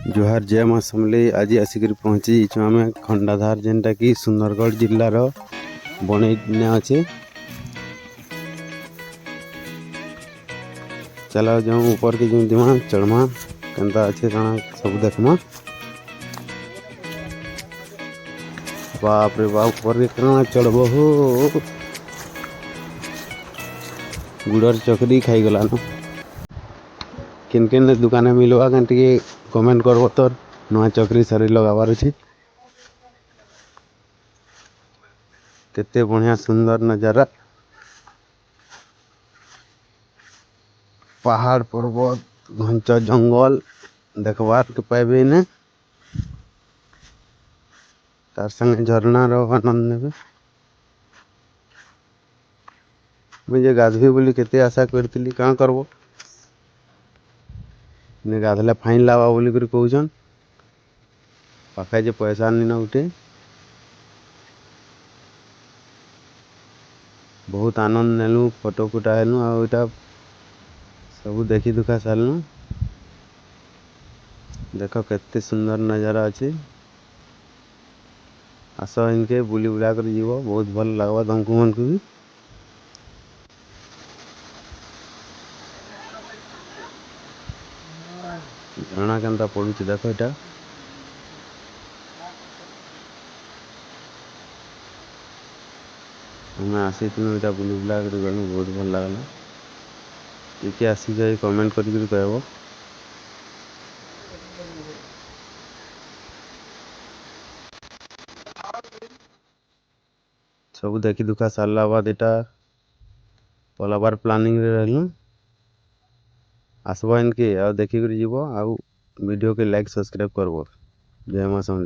जोहार जय माँ समलेई। आज आसिक पहुँची आम खंडाधार जेनटा कि सुंदरगढ़ जिल्लार बणई अच्छे। चलो जो ऊपर के जो दिमा चढ़मा केनता अच्छे काना सब देखमा। बाप रे बाप ऊपर के काना चढ़बो हो गुड़र चकरी खाई गला न। किन किन दुकान मिलवा के कमेंट करबो तो नुआ चकरी सारी लगाबार अछि। केते बढ़िया सुंदर नजारा, पहाड़ पर्वत घंचा जंगल देखबार के पाइबे ने। तार संगे झरना रो आनंद नेबे। मुझे गाधबी बोली केते आशा करथिली का करबो ने गाधले फाइन लावा बोली कर कहउछन। पाखे जे पैसा नहीं ना उठे। बहुत आनंद नेलु, फोटो फुटा हेलु आ ओटा सब देखी दुखा सारलु। देखो केते सुंदर नजारा अच्छे। आस इनके बुली बुला कर जीवो, बहुत भल लगवा तुमको मन को भी। झरना केनता पड़ुछि देखो एटा। हमें आसी एटा बुली बुला कर गलु, बहुत भल लगला। किए आसी जाए कमेंट करके कहबो। सब देखी दुखा सारला बाद एटा पला बार प्लानिंग रे रहलु। आसबो इनके आ देखी कर जीवो आ वीडियो के लाइक सब्सक्राइब करबो। जय मां समलेई।